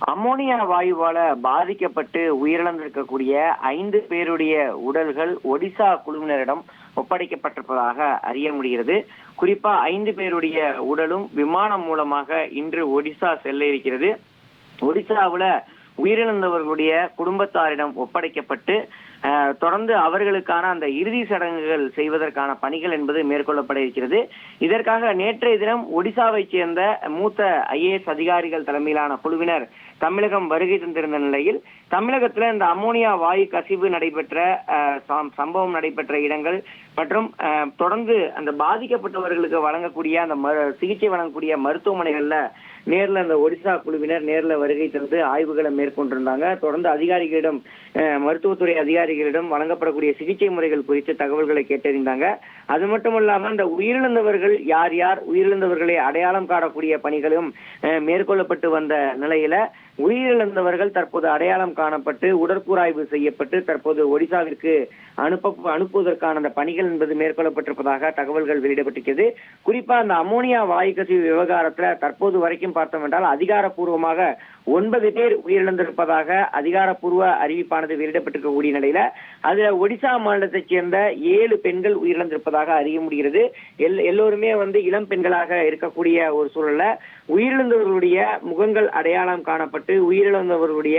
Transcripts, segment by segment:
Ammonia வாயுவால பாதிக்கப்பட்டு உயிரிழந்திருக்கக்கூடிய 5 பேருடைய உடல்கள் ஒடிசா குழுவினரிடம் ஒப்படைக்கப்பட்டிருப்பதாக அறிய முடிகிறது. குறிப்பா 5 பேருடைய உடலும் விமானம் மூலமாக இன்று ஒடிசா செல்ல இருக்கிறது. ஒடிசாவுல உயிரிழந்தவர்களுடைய குடும்பத்தாரிடம் ஒப்படைக்கப்பட்டு தொடர்ந்து அவர்களுக்கான அந்த இறுதி சடங்குகள் செய்வதற்கான பணிகள் என்பது மேற்கொள்ளப்பட இருக்கிறது. இதற்காக நேற்றைய தினம் ஒடிசாவை சேர்ந்த மூத்த IAS அதிகாரிகள் தலைமையிலான குழுவினர் தமிழகம் வருகை தந்திருந்த நிலையில் தமிழகத்துல இந்த அமோனியா வாயு கசிவு நடைபெற்ற சம்பவம் நடைபெற்ற இடங்கள் மற்றும் தொடர்ந்து அந்த பாதிக்கப்பட்டவர்களுக்கு வழங்கக்கூடிய அந்த சிகிச்சை வழங்கக்கூடிய மருத்துவமனைகள்ல நேர்ல அந்த ஒடிசா குழுவினர் நேர்ல வருகை தந்து ஆய்வுகளை மேற்கொண்டிருந்தாங்க. தொடர்ந்து அதிகாரிகளிடம் மருத்துவத்துறை அதிகாரிகளிடம் வழங்கப்படக்கூடிய சிகிச்சை முறைகள் குறித்து தகவல்களை கேட்டறிந்தாங்க. அது மட்டும் இல்லாம அந்த உயிரிழந்தவர்கள் யார் யார் உயிரிழந்தவர்களை அடையாளம் காணக்கூடிய பணிகளும் மேற்கொள்ளப்பட்டு வந்த நிலையில உயிரிழந்தவர்கள் தற்போது அடையாளம் காணப்பட்டு உடற்கூறாய்வு செய்யப்பட்டு தற்போது ஒடிசாவிற்கு அனுப்புவதற்கான அந்த பணிகள் என்பது மேற்கொள்ளப்பட்டிருப்பதாக தகவல்கள் வெளியிடப்பட்டிருக்கிறது. குறிப்பா அந்த அமோனியா வாயு கசிவு விவகாரத்துல தற்போது வரைக்கும் பார்த்தோம் என்றால் அதிகாரப்பூர்வமாக 9 பேர் உயிரிழந்திருப்பதாக அதிகாரப்பூர்வ அறிவிப்பானது வெளியிடப்பட்டிருக்கக்கூடிய நிலையில அதுல ஒடிசா மாநிலத்தைச் சேர்ந்த 7 பெண்கள் உயிரிழந்திருப்பதாக அறிய முடிகிறது. எல்லோருமே இளம் பெண்களாக இருக்கக்கூடிய ஒரு சூழல்ல உயிரிழந்தவர்களுடைய முகங்கள் அடையாளம் காணப்பட்டு உயிரிழந்தவர்களுடைய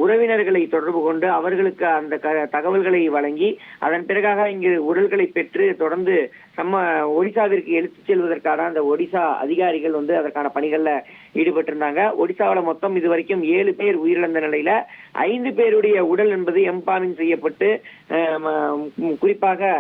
உறவினர்களை தொடர்பு கொண்டு அவர்களுக்கு அந்த தகவல்களை வழங்கி அதன் பிறகாக இங்கு உடல்களை பெற்று தொடர்ந்து ஒடிசாவிற்கு எடுத்துச் செல்வதற்கான அந்த ஒடிசா அதிகாரிகள் அதற்கான பணிகள்ல ஈடுபட்டிருந்தாங்க. ஒடிசாவில மொத்தம் இதுவரைக்கும் 7 பேர் உயிரிழந்த நிலையில 5 பேருடைய உடல் என்பது எம்பாமிங் செய்யப்பட்டு குறிப்பாக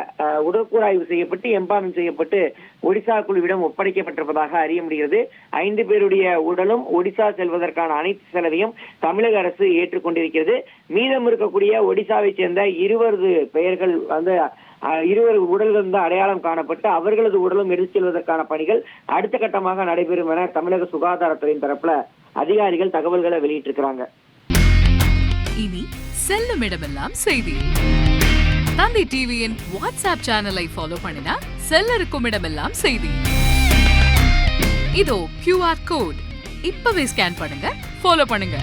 உடற்கூறாய்வு செய்யப்பட்டு எம்பாமிங் செய்யப்பட்டு ஒடிசா குழுவிடம் ஒப்படைக்கப்பட்டிருப்பதாக அறிய முடிகிறது. 5 பேருடைய உடலும் ஒடிசா செல்வதற்கான அனைத்து செலவையும் தமிழக அரசு ஏற்றுக்கொண்டிருக்கிறது. மீதம் இருக்கக்கூடிய ஒடிசாவை சேர்ந்த 20 பெயர்கள் 20 உடல்கள் அடையாளம் காணப்பட்டு அவர்களது உடலும் எடுத்து செல்வதற்கான பணிகள் அடுத்த கட்டமாக நடைபெறும் என தமிழக சுகாதாரத்துறையின் தரப்புல அதிகாரிகள் தகவல்களை வெளியிட்டிருக்கிறாங்க. இனி செல்லும் இடமெல்லாம் செய்தி. தந்தி டிவியின் வாட்ஸ்அப் சேனலை ஃபாலோ பண்ணினா செல்ல இருக்கும் இடமெல்லாம் செய்தி. இதோ QR கோட் இப்பவே ஸ்கேன் பண்ணுங்க, ஃபாலோ பண்ணுங்க.